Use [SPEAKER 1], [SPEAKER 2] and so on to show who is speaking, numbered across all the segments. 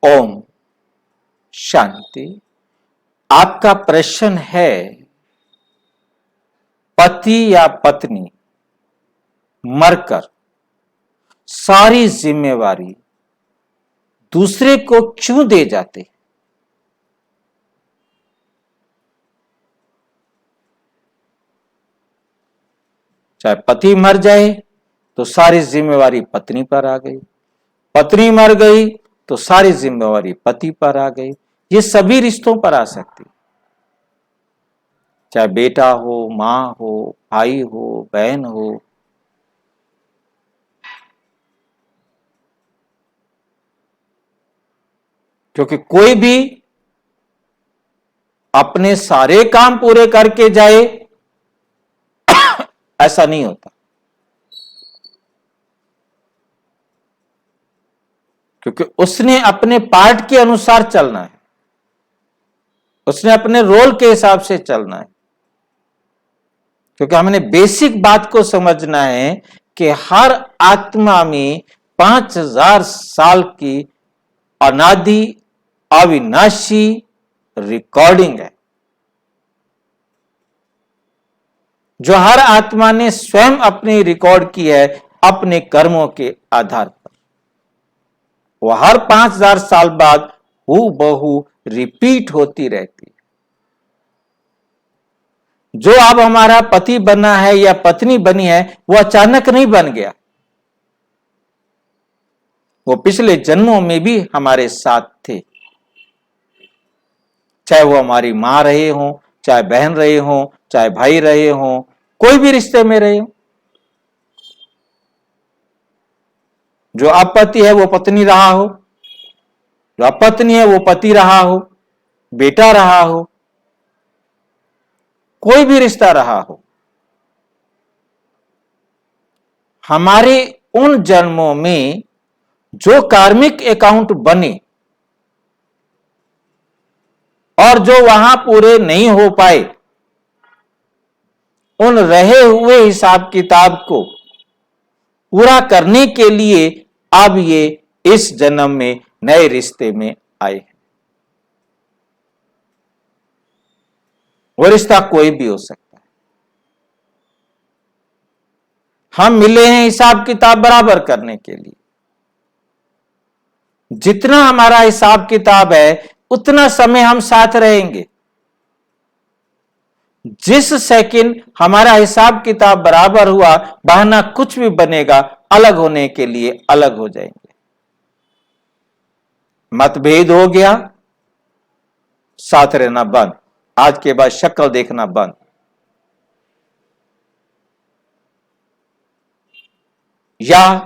[SPEAKER 1] ओम शांति। आपका प्रश्न है, पति या पत्नी मरकर सारी जिम्मेवारी दूसरे को क्यों दे जाते? चाहे पति मर जाए तो सारी जिम्मेवारी पत्नी पर आ गई, पत्नी मर गई तो सारी जिम्मेवारी पति पर आ गई। ये सभी रिश्तों पर आ सकती, चाहे बेटा हो, मां हो, भाई हो, बहन हो। क्योंकि कोई भी अपने सारे काम पूरे करके जाए ऐसा नहीं होता, क्योंकि उसने अपने पार्ट के अनुसार चलना है, उसने अपने रोल के हिसाब से चलना है। क्योंकि हमने बेसिक बात को समझना है कि हर आत्मा में 5000 साल की अनादि अविनाशी रिकॉर्डिंग है, जो हर आत्मा ने स्वयं अपनी रिकॉर्ड की है अपने कर्मों के आधार पर। वह हर 5000 साल बाद हूबहू रिपीट होती रहती है। जो अब हमारा पति बना है या पत्नी बनी है, वो अचानक नहीं बन गया, वो पिछले जन्मों में भी हमारे साथ थे। चाहे वो हमारी मां रहे हो, चाहे बहन रहे हो, चाहे भाई रहे हो, कोई भी रिश्ते में रहे हो। जो अपति है वो पत्नी रहा हो, जो अपत्नी है वो पति रहा हो, बेटा रहा हो, कोई भी रिश्ता रहा हो। हमारे उन जन्मों में जो कार्मिक अकाउंट बने और जो वहां पूरे नहीं हो पाए, उन रहे हुए हिसाब किताब को पूरा करने के लिए अब ये इस जन्म में नए रिश्ते में आए हैं। वो रिश्ता कोई भी हो सकता है। हम मिले हैं हिसाब किताब बराबर करने के लिए। जितना हमारा हिसाब किताब है उतना समय हम साथ रहेंगे। जिस सेकंड हमारा हिसाब किताब बराबर हुआ, बहाना कुछ भी बनेगा, अलग होने के लिए अलग हो जाएंगे। मतभेद हो गया, साथ रहना बंद, आज के बाद शक्ल देखना बंद। या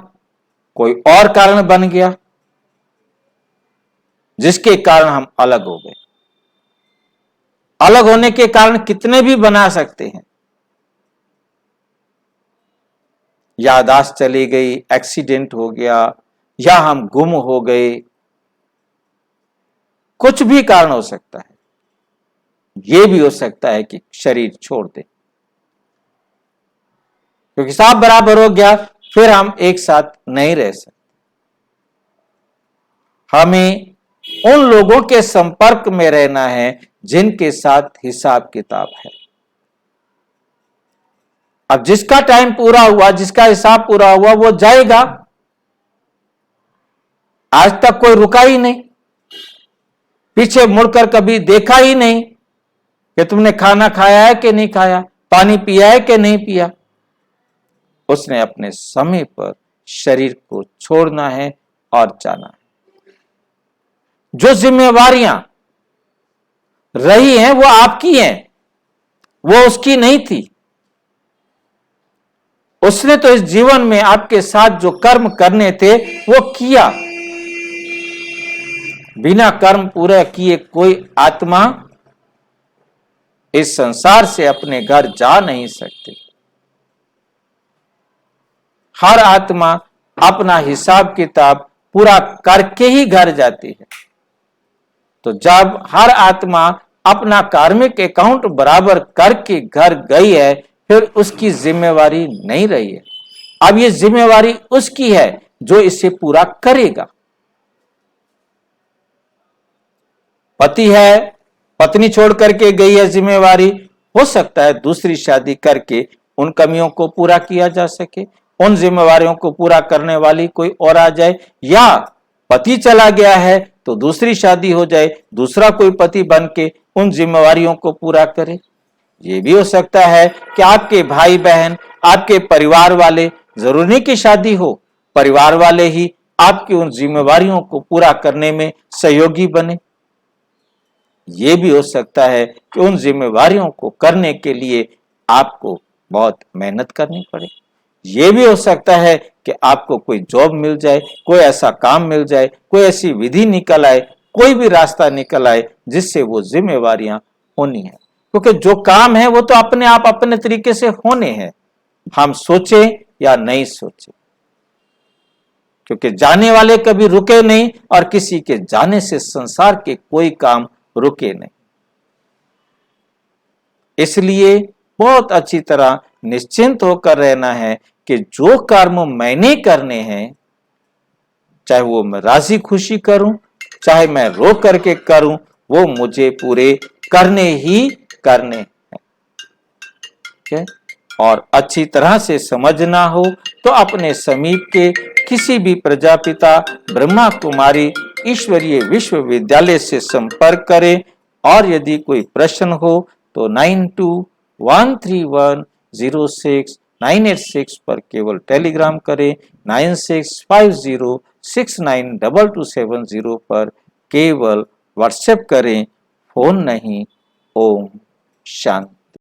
[SPEAKER 1] कोई और कारण बन गया जिसके कारण हम अलग हो गए। अलग होने के कारण कितने भी बना सकते हैं। याददाश्त चली गई, एक्सीडेंट हो गया, या हम गुम हो गए, कुछ भी कारण हो सकता है। यह भी हो सकता है कि शरीर छोड़ दे, क्योंकि साफ बराबर हो गया, फिर हम एक साथ नहीं रह सकते। हमें उन लोगों के संपर्क में रहना है जिनके साथ हिसाब किताब है। अब जिसका टाइम पूरा हुआ, जिसका हिसाब पूरा हुआ, वो जाएगा। आज तक कोई रुका ही नहीं, पीछे मुड़कर कभी देखा ही नहीं कि तुमने खाना खाया है कि नहीं खाया, पानी पिया है कि नहीं पिया। उसने अपने समय पर शरीर को छोड़ना है और जाना है। जो जिम्मेवारियां रही हैं वो आपकी हैं, वो उसकी नहीं थी। उसने तो इस जीवन में आपके साथ जो कर्म करने थे वो किया। बिना कर्म पूरे किए कोई आत्मा इस संसार से अपने घर जा नहीं सकती। हर आत्मा अपना हिसाब किताब पूरा करके ही घर जाती है। तो जब हर आत्मा अपना कार्मिक अकाउंट बराबर करके घर गई है, फिर उसकी जिम्मेवारी नहीं रही है। अब ये जिम्मेवारी उसकी है जो इसे पूरा करेगा। पति है, पत्नी छोड़ करके गई है जिम्मेवारी, हो सकता है दूसरी शादी करके उन कमियों को पूरा किया जा सके, उन जिम्मेवारियों को पूरा करने वाली कोई और आ जाए, या पति चला गया है तो दूसरी शादी हो जाए, दूसरा कोई पति बन के उन जिम्मेवारियों को पूरा करे। ये भी हो सकता है कि आपके भाई बहन, आपके परिवार वाले, जरूरी नहीं कि शादी हो, परिवार वाले ही आपकी उन जिम्मेवारियों को पूरा करने में सहयोगी बने। ये भी हो सकता है कि उन जिम्मेवारियों को करने के लिए आपको बहुत मेहनत करनी पड़े। ये भी हो सकता है कि आपको कोई जॉब मिल जाए, कोई ऐसा काम मिल जाए, कोई ऐसी विधि निकल आए, कोई भी रास्ता निकल आए जिससे वो जिम्मेवारियां होनी है। क्योंकि जो काम है वो तो अपने आप अपने तरीके से होने हैं, हम सोचे या नहीं सोचे, क्योंकि जाने वाले कभी रुके नहीं और किसी के जाने से संसार के कोई काम रुके नहीं। इसलिए बहुत अच्छी तरह निश्चिंत होकर रहना है कि जो कर्म मैंने करने हैं, चाहे वो मैं राजी खुशी करूं, चाहे मैं रो करके करूं, वो मुझे पूरे करने ही करने हैं। okay? और अच्छी तरह से समझना हो तो अपने समीप के किसी भी प्रजापिता, ब्रह्मा कुमारी ईश्वरीय विश्वविद्यालय से संपर्क करें, और यदि कोई प्रश्न हो तो 9213106986 पर केवल टेलीग्राम करें, 9650692270 पर केवल व्हाट्सएप करें, फोन नहीं। ओम शांति।